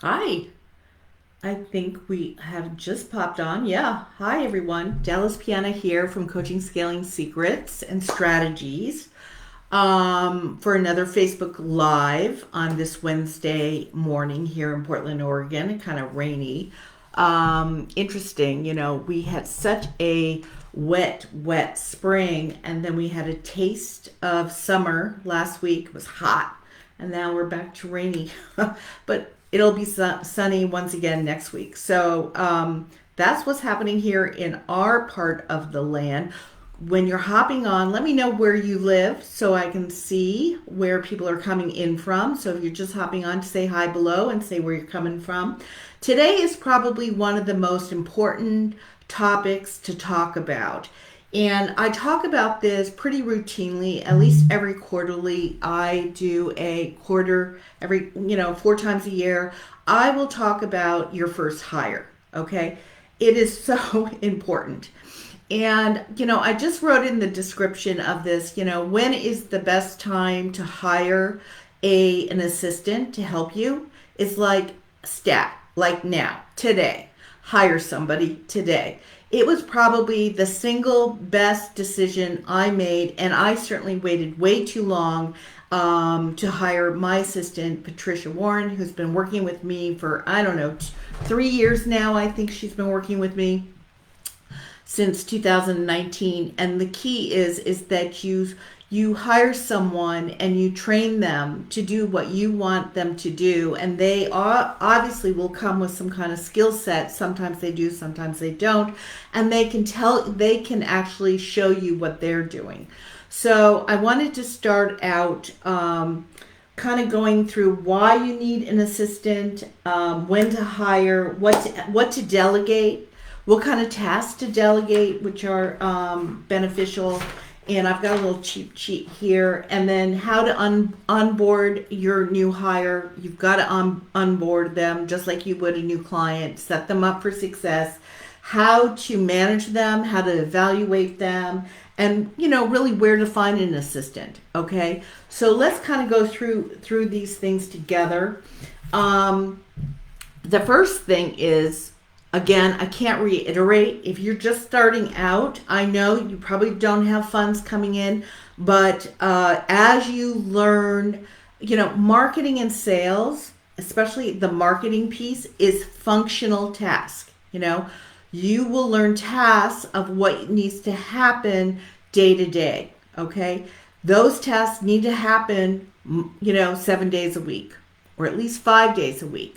Hi. I think we have just popped on. Yeah. Hi, everyone. Dallas Piana here from Coaching Scaling Secrets and Strategies for another Facebook Live on this Wednesday morning here in Portland, Oregon. Kind of rainy. Interesting. We had such a wet spring, and then we had a taste of summer last week. It was hot, and now we're back to rainy. But it'll be sunny once again next week. So that's what's happening here in our part of the land. When you're hopping on, let me know where you live so I can see where people are coming in from. So if you're just hopping on, to say hi below and say where you're coming from. Today is probably one of the most important topics to talk about. And I talk about this pretty routinely, at least every quarterly. I do a quarter every, 4 times a year. I will talk about your first hire, okay? It is so important. And, I just wrote in the description of this, when is the best time to hire an assistant to help you? It's like like now, today. Hire somebody today. It was probably the single best decision I made, and I certainly waited way too long to hire my assistant, Patricia Warren, who's been working with me for, I don't know, 3 years now. I think she's been working with me since 2019. And the key is that you hire someone and you train them to do what you want them to do, and they obviously will come with some kind of skill set. Sometimes they do, sometimes they don't, and they can actually show you what they're doing. So I wanted to start out kind of going through why you need an assistant, when to hire, what to delegate, what kind of tasks to delegate, which are beneficial. And I've got a little cheat sheet here. And then how to onboard your new hire. You've got to onboard them just like you would a new client, set them up for success, how to manage them, how to evaluate them, and really where to find an assistant. Okay, so let's kind of go through these things together. The first thing is, again, I can't reiterate, if you're just starting out, I know you probably don't have funds coming in, but as you learn, marketing and sales, especially the marketing piece, is functional task. You will learn tasks of what needs to happen day to day. Okay, those tasks need to happen 7 days a week, or at least 5 days a week.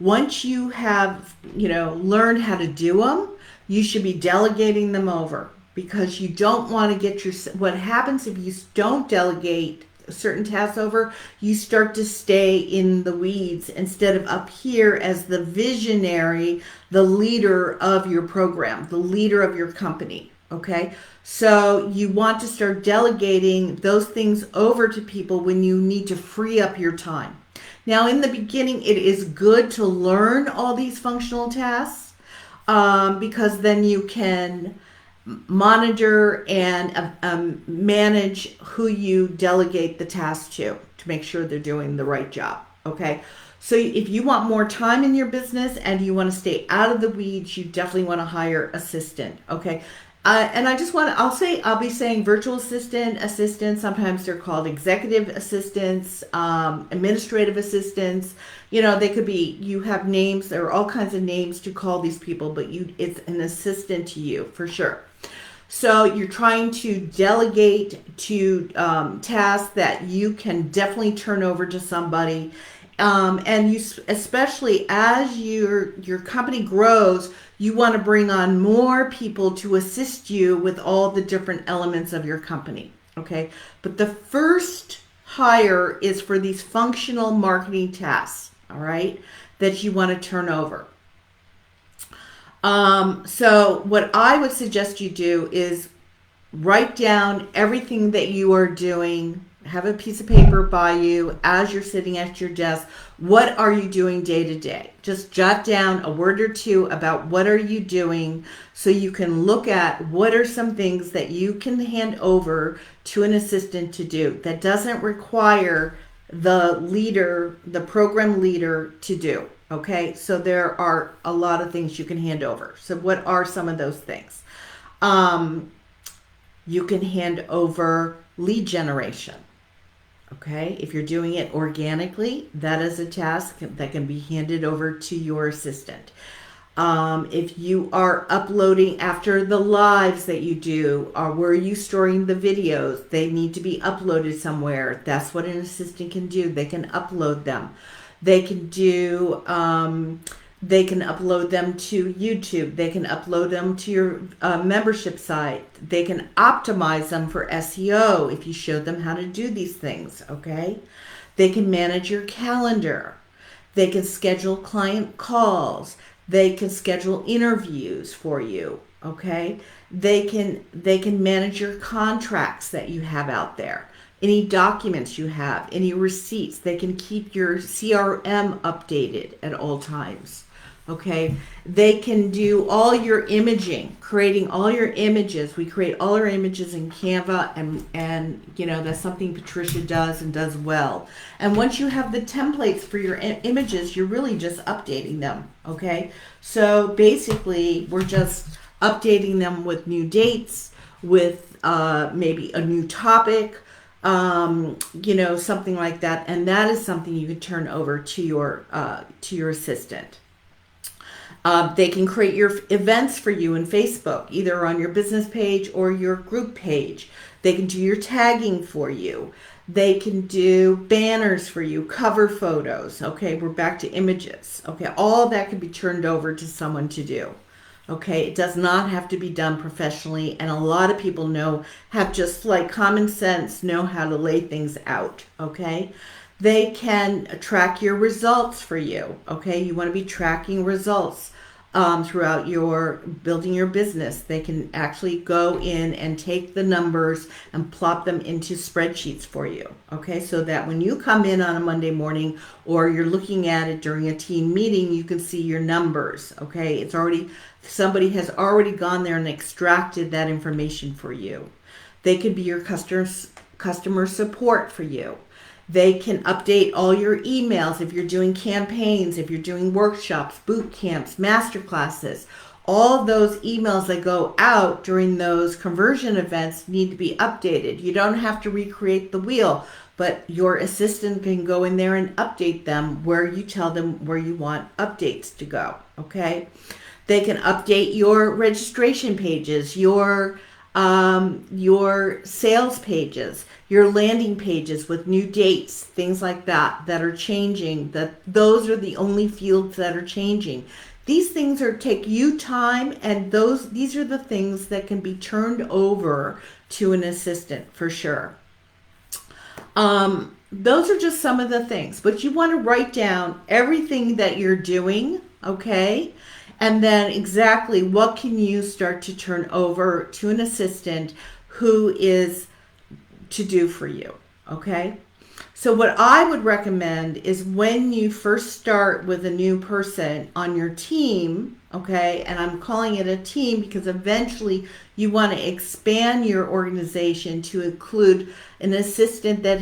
Once you have learned how to do them, you should be delegating them over, because you don't want to get what happens if you don't delegate certain tasks over, you start to stay in the weeds instead of up here as the visionary, the leader of your program, the leader of your company. Okay, so you want to start delegating those things over to people when you need to free up your time. Now, in the beginning, it is good to learn all these functional tasks, because then you can monitor and manage who you delegate the task to make sure they're doing the right job. Okay, so if you want more time in your business and you want to stay out of the weeds, you definitely want to hire assistant. Okay, and I'll be saying virtual assistant. Sometimes they're called executive assistants, administrative assistants. They could be, you have names, there are all kinds of names to call these people, but it's an assistant to you for sure. So you're trying to delegate to tasks that you can definitely turn over to somebody. And you, especially as your company grows, you want to bring on more people to assist you with all the different elements of your company. Okay, but the first hire is for these functional marketing tasks. All right, that you want to turn over. So what I would suggest you do is write down everything that you are doing. Have a piece of paper by you as you're sitting at your desk. What are you doing day to day? Just jot down a word or two about what are you doing, so you can look at what are some things that you can hand over to an assistant to do that doesn't require the program leader to do. Okay, so there are a lot of things you can hand over. So what are some of those things? Um, you can hand over lead generation. Okay, if you're doing it organically, that is a task that can be handed over to your assistant. If you are uploading after the lives that you do, or where are you storing the videos? They need to be uploaded somewhere. That's what an assistant can do. They can upload them. They can do. They can upload them to YouTube. They can upload them to your membership site. They can optimize them for SEO if you show them how to do these things. Okay. They can manage your calendar. They can schedule client calls. They can schedule interviews for you, okay? They can manage your contracts that you have out there. Any documents you have, any receipts, they can keep your CRM updated at all times. Okay, they can do all your imaging, creating all your images. We create all our images in Canva, and that's something Patricia does and does well. And once you have the templates for your images, you're really just updating them. Okay, so basically we're just updating them with new dates, with maybe a new topic, something like that, and that is something you can turn over to your assistant. They can create your events for you in Facebook, either on your business page or your group page. They can do your tagging for you. They can do banners for you, cover photos. Okay, we're back to images. Okay, all that can be turned over to someone to do. Okay, it does not have to be done professionally, and a lot of people have just like common sense, know how to lay things out. Okay. They can track your results for you. Okay, you want to be tracking results throughout your building your business. They can actually go in and take the numbers and plop them into spreadsheets for you. Okay, so that when you come in on a Monday morning or you're looking at it during a team meeting, you can see your numbers. Okay, somebody has already gone there and extracted that information for you. They could be your customer support for you. They can update all your emails if you're doing campaigns, if you're doing workshops, boot camps, master classes. All of those emails that go out during those conversion events need to be updated. You don't have to recreate the wheel, but your assistant can go in there and update them where you tell them where you want updates to go. Okay? They can update your registration pages, your sales pages, your landing pages with new dates, things like that are changing. Those are the only fields that are changing. These things take you time, and these are the things that can be turned over to an assistant for sure. Those are just some of the things, but you want to write down everything that you're doing, okay? And then exactly what can you start to turn over to an assistant who is to do for you, okay? So what I would recommend is when you first start with a new person on your team, okay, and I'm calling it a team because eventually you want to expand your organization to include an assistant that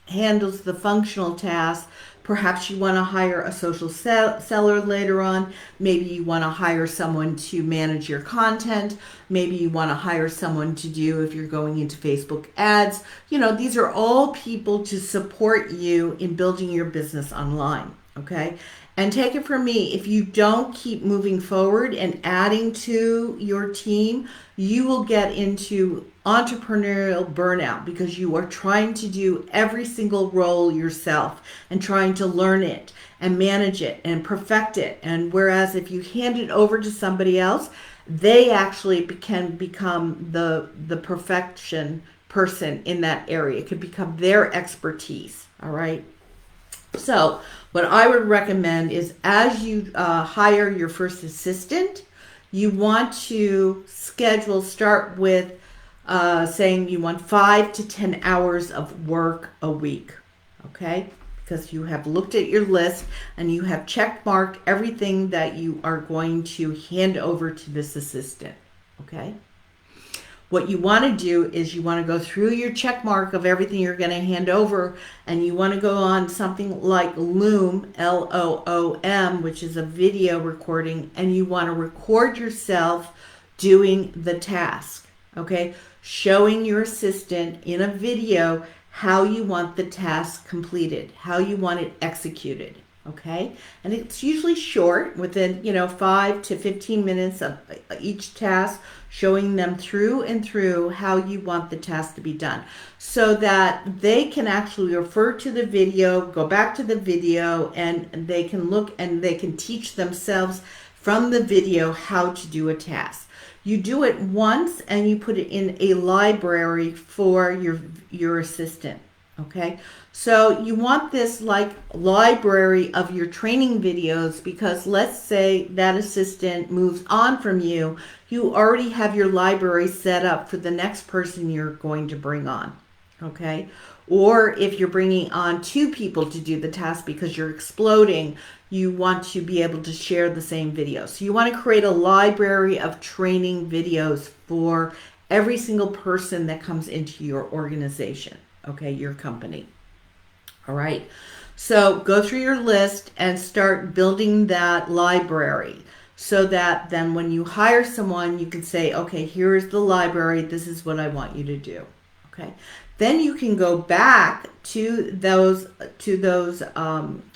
handles the functional tasks. Perhaps you want to hire a social seller later on. Maybe you want to hire someone to manage your content. Maybe you want to hire someone to do if you're going into Facebook ads. These are all people to support you in building your business online. Okay. And take it from me, if you don't keep moving forward and adding to your team, you will get into entrepreneurial burnout because you are trying to do every single role yourself and trying to learn it and manage it and perfect it. And whereas if you hand it over to somebody else, they actually can become the perfection person in that area. It could become their expertise. All right. So what I would recommend is as you hire your first assistant, you want to start with saying you want 5 to 10 hours of work a week, okay? Because you have looked at your list and you have check marked everything that you are going to hand over to this assistant, okay? What you want to do is you want to go through your check mark of everything you're going to hand over, and you want to go on something like Loom, Loom, which is a video recording, and you want to record yourself doing the task, okay? Showing your assistant in a video how you want the task completed, how you want it executed, okay? And it's usually short, within 5 to 15 minutes of each task, showing them through and through how you want the task to be done, so that they can actually refer to the video, go back to the video, and they can look and they can teach themselves from the video how to do a task. You do it once and you put it in a library for your assistant, okay? So you want this like library of your training videos, because let's say that assistant moves on from you, you already have your library set up for the next person you're going to bring on, okay? Or if you're bringing on 2 people to do the task because you're exploding, you want to be able to share the same video. So you want to create a library of training videos for every single person that comes into your organization, okay, your company. All right, so go through your list and start building that library, so that then when you hire someone, you can say, okay, here's the library, this is what I want you to do, okay? Then you can go back to those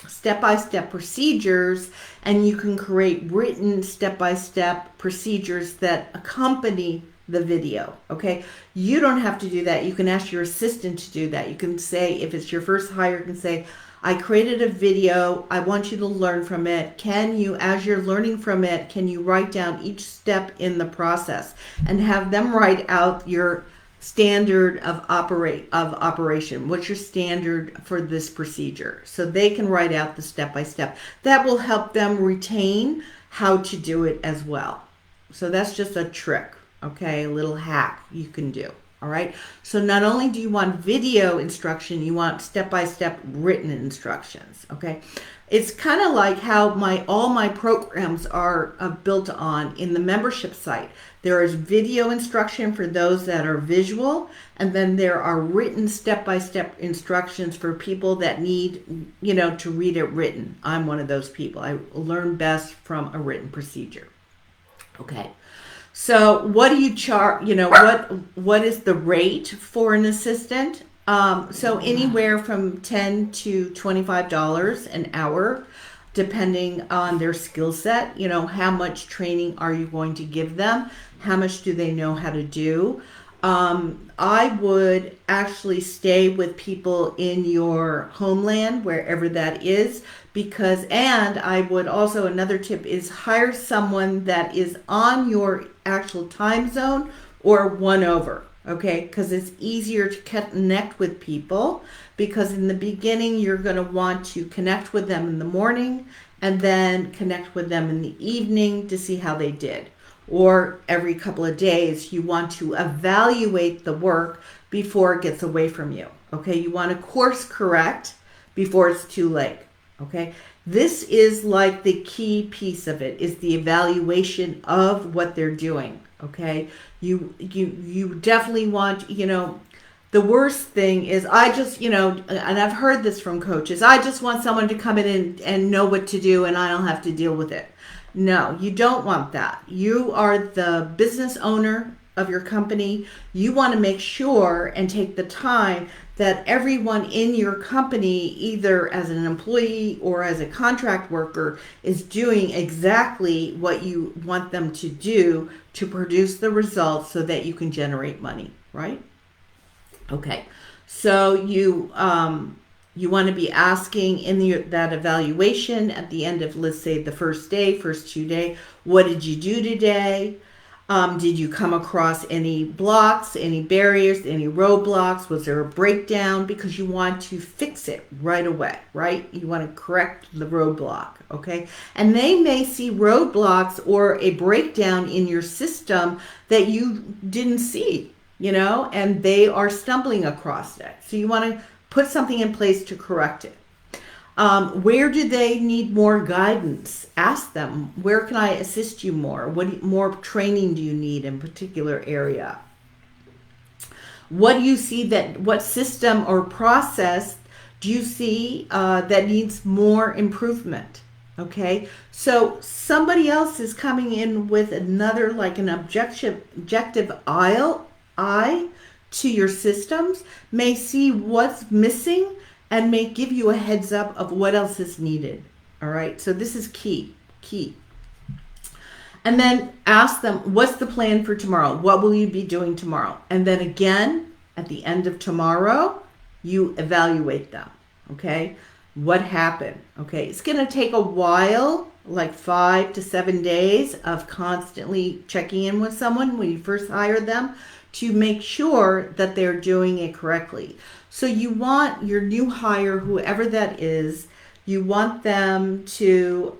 step-by-step procedures, and you can create written step-by-step procedures that accompany the video, okay? You don't have to do that. You can ask your assistant to do that. You can say, if it's your first hire, you can say, I created a video, I want you to learn from it. Can you, as you're learning from it, can you write down each step in the process, and have them write out your standard of operation? What's your standard for this procedure? So they can write out the step-by-step. That will help them retain how to do it as well. So that's just a trick, okay? A little hack you can do, all right? So not only do you want video instruction, you want step-by-step written instructions, okay? It's kind of like how all my programs are built on in the membership site. There is video instruction for those that are visual, and then there are written step-by-step instructions for people that need, to read it written. I'm one of those people. I learn best from a written procedure. Okay. So what do you charge, what is the rate for an assistant? So anywhere from $10 to $25 an hour, depending on their skill set. How much training are you going to give them? How much do they know how to do? I would actually stay with people in your homeland, wherever that is, and I would also, another tip is hire someone that is on your actual time zone or 1 over. Okay, because it's easier to connect with people, because in the beginning you're going to want to connect with them in the morning and then connect with them in the evening to see how they did. Or every couple of days you want to evaluate the work before it gets away from you. Okay, you want to course correct before it's too late. Okay, this is like the key piece of it, is the evaluation of what they're doing. Okay, you definitely want, the worst thing is, and I've heard this from coaches, I just want someone to come in and know what to do and I don't have to deal with it. No, you don't want that. You are the business owner of your company. You want to make sure and take the time that everyone in your company, either as an employee or as a contract worker, is doing exactly what you want them to do to produce the results so that you can generate money, right? Okay, so you want to be asking in that evaluation at the end of, let's say, the first 2 days, what did you do today? Did you come across any blocks, any barriers, any roadblocks? Was there a breakdown? Because you want to fix it right away, right? You want to correct the roadblock, okay? And they may see roadblocks or a breakdown in your system that you didn't see, and they are stumbling across it. So you want to put something in place to correct it. Where do they need more guidance? Ask them, where can I assist you more? What more training do you need in a particular area? What do you see what system or process do you see that needs more improvement? Okay, so somebody else is coming in with another, like an objective eye to your systems, may see what's missing and may give you a heads up of what else is needed. All right, so this is key. And then ask them, what's the plan for tomorrow? What will you be doing tomorrow? And then again, at the end of tomorrow, you evaluate them. Okay, what happened? Okay, it's going to take a while, like 5 to 7 days of constantly checking in with someone when you first hire them to make sure that they're doing it correctly. So you want your new hire, whoever that is, you want them to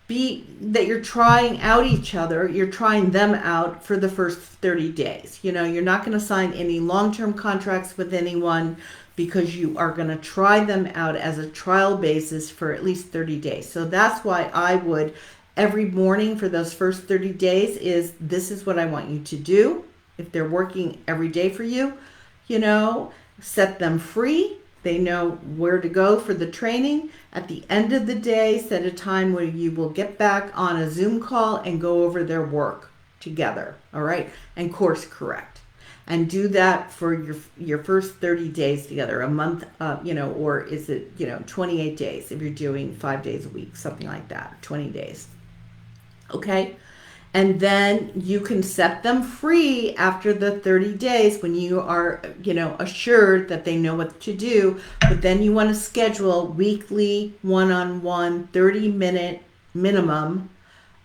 be that you're trying out each other, you're trying them out for the first 30 days. You know, you're not going to sign any long-term contracts with anyone because you are going to try them out as a trial basis for at least 30 days. So that's why I would, every morning for those first 30 days, this is what I want you to do. If they're working every day for you, you know, set them free. They know where to go for the training. At the end of the day, set a time where you will get back on a Zoom call and go over their work together, all right? And course correct. And do that for your first 30 days together, a month, or is it, 28 days if you're doing 5 days a week, something like that, 20 days, okay? And then you can set them free after the 30 days when you are, assured that they know what to do. But then you want to schedule weekly, one-on-one, 30-minute minimum.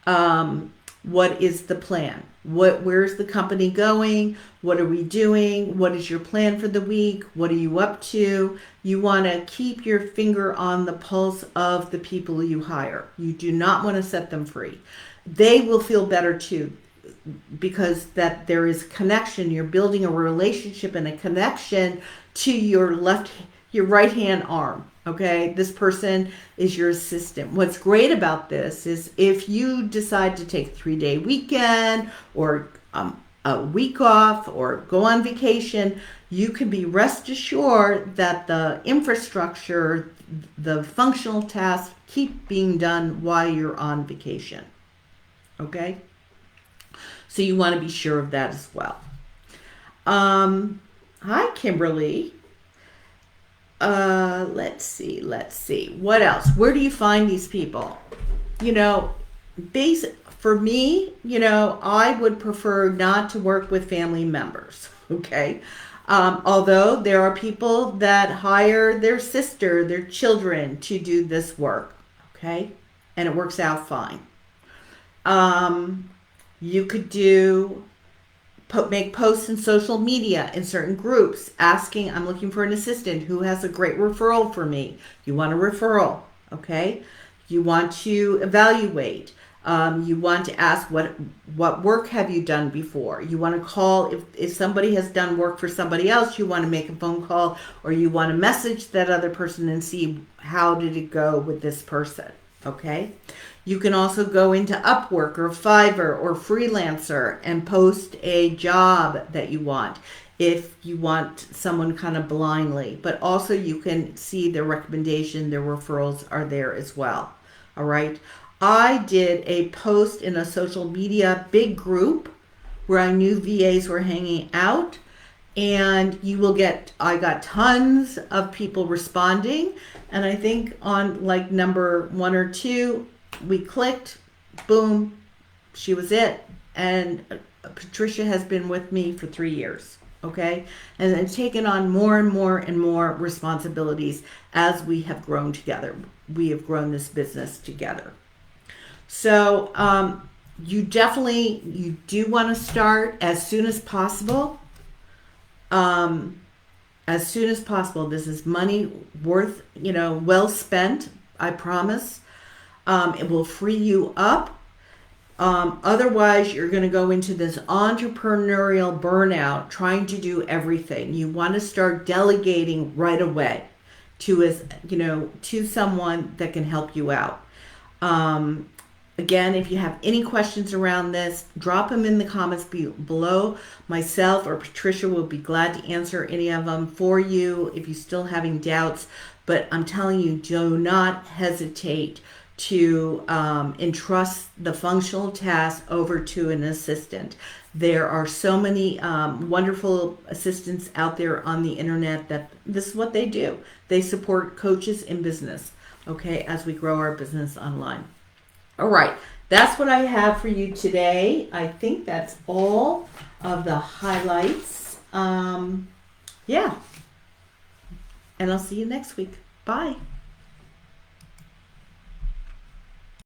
What is the plan? Where's the company going? What are we doing? What is your plan for the week? What are you up to? You want to keep your finger on the pulse of the people you hire. You do not want to set them free. They will feel better too, because that there is connection. You're building a relationship and a connection to your right hand arm. Okay, this person is your assistant. What's great about this is if you decide to take a 3-day weekend or a week off or go on vacation, you can be rest assured that the infrastructure, the functional tasks keep being done while you're on vacation. Okay, so you want to be sure of that as well. Hi, Kimberly. Let's see. What else? Where do you find these people? For me, I would prefer not to work with family members. Okay. Although there are people that hire their sister, their children to do this work. Okay. And it works out fine. You could make posts in social media in certain groups asking, I'm looking for an assistant who has a great referral for me. You want a referral, okay? You want to evaluate. You want to ask what work have you done before? You want to call if somebody has done work for somebody else, you want to make a phone call or you want to message that other person and see how did it go with this person, okay? You can also go into Upwork or Fiverr or Freelancer and post a job that you want if you want someone kind of blindly. But also you can see their recommendation, their referrals are there as well. All right. I did a post in a social media big group where I knew VAs were hanging out. And I got tons of people responding. And I think on like number 1 or 2, we clicked, boom, she was it. And Patricia has been with me for 3 years, okay? And then taken on more and more and more responsibilities as we have grown together. We have grown this business together. So you do want to start as soon as possible. As soon as possible. This is money worth, well spent, I promise. It will free you up. Otherwise, you're going to go into this entrepreneurial burnout trying to do everything. You want to start delegating right away to someone that can help you out. Again, if you have any questions around this, drop them in the comments below. Myself or Patricia will be glad to answer any of them for you if you're still having doubts. But I'm telling you, do not hesitate to entrust the functional task over to an assistant. There are so many wonderful assistants out there on the internet that this is what they do. They support coaches in business, okay, as we grow our business online. All right, that's what I have for you today. I think that's all of the highlights. Yeah, and I'll see you next week. Bye.